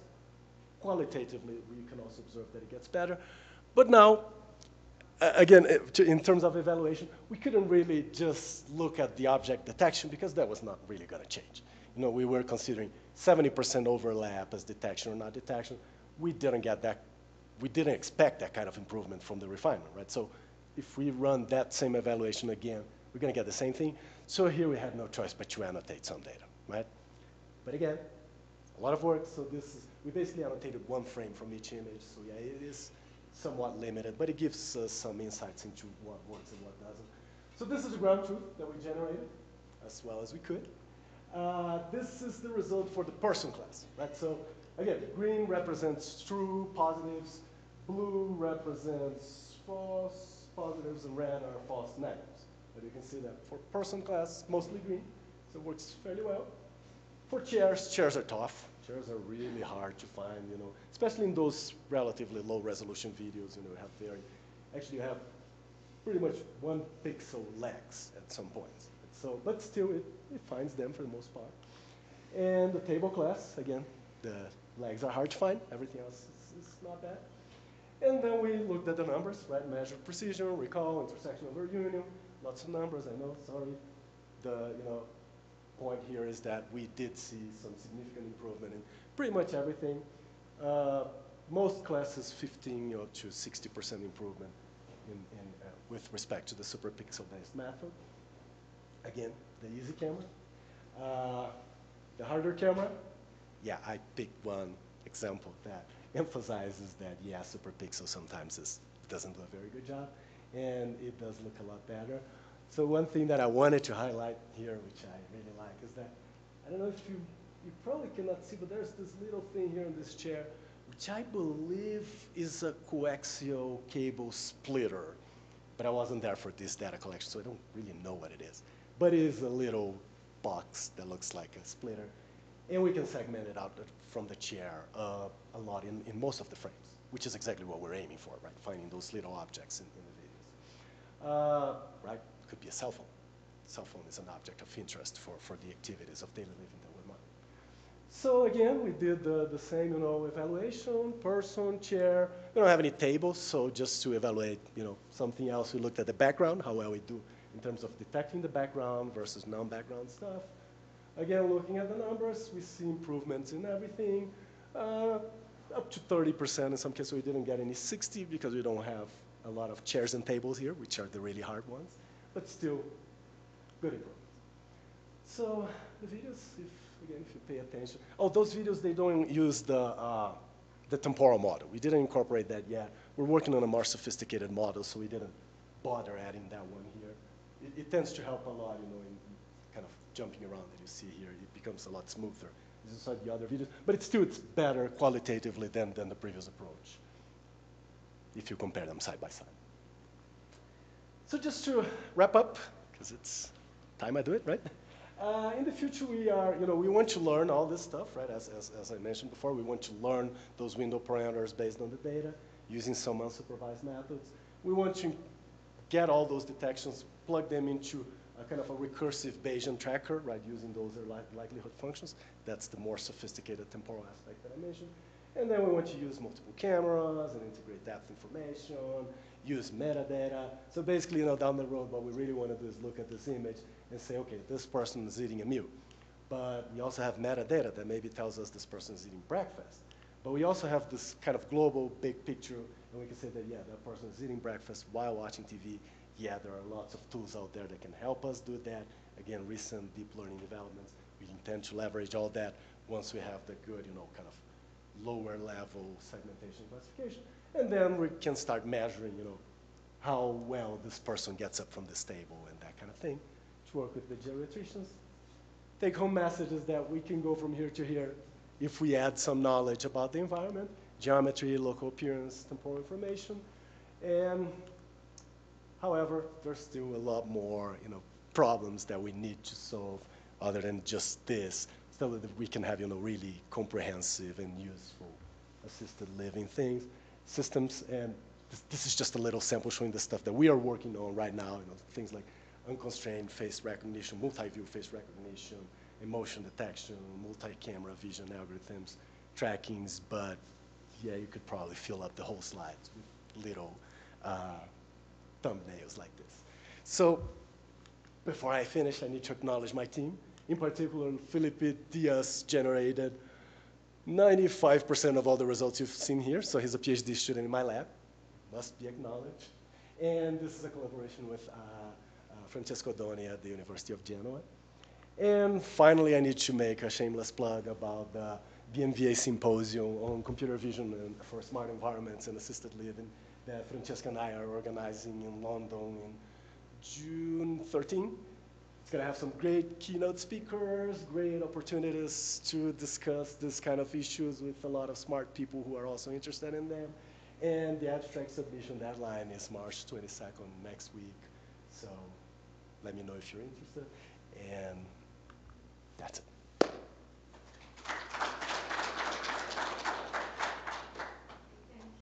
qualitatively, you can also observe that it gets better. But now, again, in terms of evaluation, we couldn't really just look at the object detection because that was not really going to change. We were considering 70% overlap as detection or not detection. We didn't get that. We didn't expect that kind of improvement from the refinement, right? So if we run that same evaluation again, we're going to get the same thing. So here we had no choice but to annotate some data, right? But again, a lot of work. So we basically annotated one frame from each image. So yeah, it is somewhat limited, but it gives us some insights into what works and what doesn't. So this is the ground truth that we generated as well as we could. This is the result for the person class, right? So again, green represents true positives, blue represents false positives, and red are false negatives. But you can see that for person class, mostly green, so it works fairly well. For chairs, chairs are tough. Chairs are really hard to find, especially in those relatively low resolution videos, you have actually you have pretty much 1 pixel lags at some points. So, but still, it finds them for the most part. And the table class, again, the lags are hard to find. Everything else is not bad. And then we looked at the numbers, right? Measured precision, recall, intersection over union, lots of numbers, I know, sorry. The point here is that we did see some significant improvement in pretty much everything. Most classes 15 to 60% improvement with respect to the superpixel-based method. Again, the easy camera. The harder camera, yeah, I picked one example that emphasizes that, yeah, superpixel sometimes doesn't do a very good job, and it does look a lot better. So one thing that I wanted to highlight here, which I really like, is that, I don't know if you probably cannot see, but there's this little thing here in this chair, which I believe is a coaxial cable splitter. But I wasn't there for this data collection, so I don't really know what it is. But it is a little box that looks like a splitter. And we can segment it out from the chair a lot in most of the frames, which is exactly what we're aiming for, right? Finding those little objects in the videos. Right? Could be a cell phone. Cell phone is an object of interest for the activities of daily living that we're monitoring. So again, we did the same, evaluation, person, chair. We don't have any tables, so just to evaluate, something else, we looked at the background, how well we do in terms of detecting the background versus non-background stuff. Again, looking at the numbers, we see improvements in everything, up to 30%. In some cases, we didn't get any 60 because we don't have a lot of chairs and tables here, which are the really hard ones, but still good improvements. So the videos, if you pay attention. Oh, those videos, they don't use the temporal model. We didn't incorporate that yet. We're working on a more sophisticated model, so we didn't bother adding that one here. It tends to help a lot, in kind of jumping around that you see here. It becomes a lot smoother. This is like the other videos, but it's better qualitatively than the previous approach, if you compare them side by side. So just to wrap up, because it's time I do it, right? In the future, we want to learn all this stuff, right? As I mentioned before, we want to learn those window parameters based on the data, using some unsupervised methods. We want to get all those detections, plug them into a kind of a recursive Bayesian tracker, right? Using those likelihood functions. That's the more sophisticated temporal aspect that I mentioned. And then we want to use multiple cameras and integrate depth information, use metadata. So basically, down the road, what we really want to do is look at this image and say, okay, this person is eating a meal. But we also have metadata that maybe tells us this person is eating breakfast. But we also have this kind of global big picture, and we can say that, yeah, that person is eating breakfast while watching TV. Yeah, there are lots of tools out there that can help us do that. Again, recent deep learning developments. We intend to leverage all that once we have the good, kind of lower level segmentation classification. And then we can start measuring, how well this person gets up from this table and that kind of thing to work with the geriatricians. Take-home message is that we can go from here to here if we add some knowledge about the environment, geometry, local appearance, temporal information. And however, there's still a lot more, problems that we need to solve other than just this, so that we can have, really comprehensive and useful assisted living systems. And this is just a little sample showing the stuff that we are working on right now, things like unconstrained face recognition, multi-view face recognition, emotion detection, multi-camera vision algorithms, trackings, but yeah, you could probably fill up the whole slides with little thumbnails like this. So before I finish, I need to acknowledge my team. In particular, Felipe Diaz generated 95% of all the results you've seen here, so he's a PhD student in my lab, must be acknowledged. And this is a collaboration with Francesco Doni at the University of Genoa. And finally, I need to make a shameless plug about the BMVA Symposium on Computer Vision for Smart Environments and Assisted Living that Francesca and I are organizing in London in June 13. It's going to have some great keynote speakers, great opportunities to discuss this kind of issues with a lot of smart people who are also interested in them. And the abstract submission deadline is March 22nd, next week. So let me know if you're interested. And that's it.